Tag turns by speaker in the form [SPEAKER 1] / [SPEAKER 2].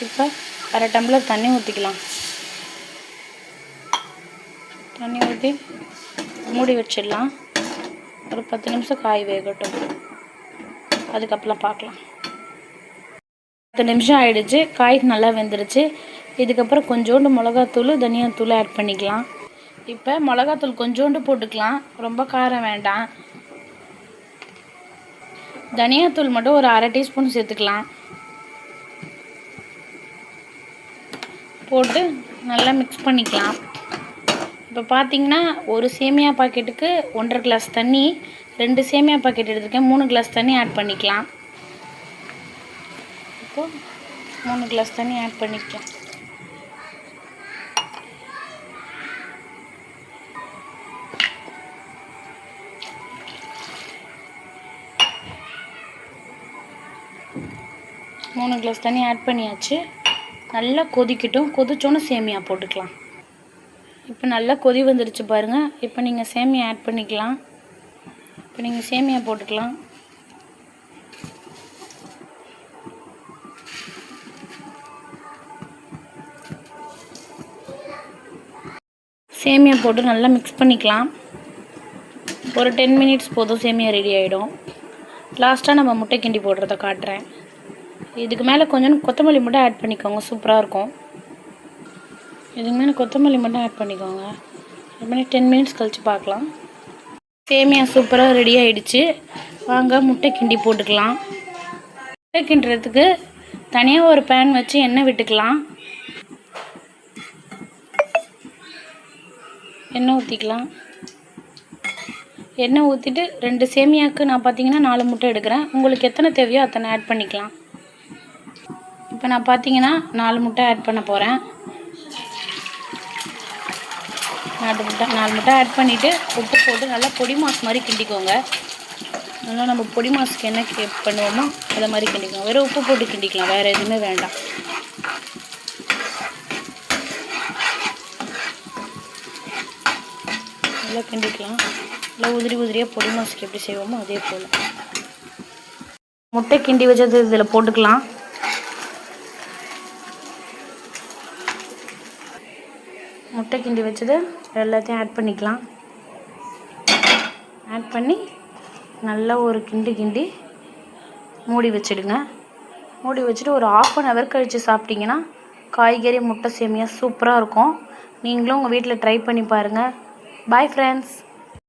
[SPEAKER 1] இப்போ அரை டம்ளர் தண்ணி ஊற்றிக்கலாம். தண்ணி ஊற்றி மூடி வச்சிடலாம். ஒரு 10 நிமிஷம் காய் வேகட்டும். அதுக்கப்புறம் பார்க்கலாம். 10 நிமிஷம் ஆகிடுச்சு. காய் நல்லா வெந்துருச்சு. இதுக்கப்புறம் கொஞ்சோண்டு மிளகாத்தூள், தனியாத்தூள் ஆட் பண்ணிக்கலாம். இப்போ மிளகாத்தூள் கொஞ்சோண்டு போட்டுக்கலாம், ரொம்ப காரம் வேண்டாம். தனியாத்தூள் மட்டும் ஒரு அரை டீஸ்பூன் சேர்த்துக்கலாம். போட்டு நல்லா மிக்ஸ் பண்ணிக்கலாம். இப்போ பார்த்திங்கன்னா ஒரு சேமியா பாக்கெட்டுக்கு 1.5 கிளாஸ் தண்ணி, 2 சேமியா பாக்கெட் எடுத்துருக்கேன், 3 கிளாஸ் தண்ணி ஆட் பண்ணிக்கலாம். இப்போது 3 கிளாஸ் தண்ணி ஆட் பண்ணிக்கலாம். மூணு கிளாஸ் தண்ணி ஆட் பண்ணியாச்சு. நல்லா கொதிக்கட்டும். கொதிச்சோன்னு சேமியா போட்டுக்கலாம். இப்போ நல்லா கொதி வந்துடுச்சு பாருங்கள். இப்போ நீங்கள் சேமியா ஆட் பண்ணிக்கலாம். இப்போ நீங்கள் சேமியா போட்டுக்கலாம். சேமியா போட்டு நல்லா மிக்ஸ் பண்ணிக்கலாம். ஒரு 10 மினிட்ஸ் போதும், சேமியா ரெடி ஆகிடும். லாஸ்ட்டாக நம்ம முட்டை கிண்டி போடுறத காட்டுறேன். இதுக்கு மேலே கொஞ்சம் கொத்தமல்லி மட்டும் ஆட் பண்ணிக்கோங்க, சூப்பராக இருக்கும். இதுக்கு மேலே கொத்தமல்லி மட்டும் ஆட் பண்ணிக்கோங்க. அது மாதிரி 10 மினிட்ஸ் கழித்து பார்க்கலாம். சேமியா சூப்பராக ரெடி ஆகிடுச்சு. வாங்க முட்டை கிண்டி போட்டுக்கலாம். முட்டை கிண்டுறதுக்கு தனியாக ஒரு பேன் வச்சு எண்ணெய் விட்டுக்கலாம். எண்ணெய் ஊற்றிக்கலாம். எண்ணெய் ஊற்றிட்டு 2 சேமியாவுக்கு நான் பார்த்தீங்கன்னா 4 முட்டை எடுக்கிறேன். உங்களுக்கு எத்தனை தேவையோ அத்தனை ஆட் பண்ணிக்கலாம். இப்போ நான் பார்த்தீங்கன்னா 4 முட்டை ஆட் பண்ண போகிறேன். 4 முட்டை ஆட் பண்ணிவிட்டு உப்பு போட்டு நல்லா பொடி மாஸ் மாதிரி கிண்டிக்கோங்க. நல்லா நம்ம பொடி மாஸுக்கு என்ன பண்ணுவோமோ அதை மாதிரி கிண்டிக்கோங்க. வெறும் உப்பு போட்டு கிண்டிக்கலாம், வேறு எதுவுமே வேண்டாம். நல்லா கிண்டிக்கலாம். நல்லா உதிரியாக பொடி மாஸுக்கு எப்படி செய்வோமோ அதே போல். முட்டை கிண்டி வச்சது இதில் போட்டுக்கலாம். முட்டை கிண்டி வச்சது எல்லாத்தையும் ஆட் பண்ணிக்கலாம். ஆட் பண்ணி நல்லா ஒரு கிண்டி மூடி வச்சிடுங்க. மூடி வச்சுட்டு ஒரு 1/2 hour கழித்து சாப்பிட்டிங்கன்னா காய்கறி முட்டை சேமியா சூப்பராக இருக்கும். நீங்களும் உங்கள் வீட்டில் ட்ரை பண்ணி பாருங்கள். Bye friends.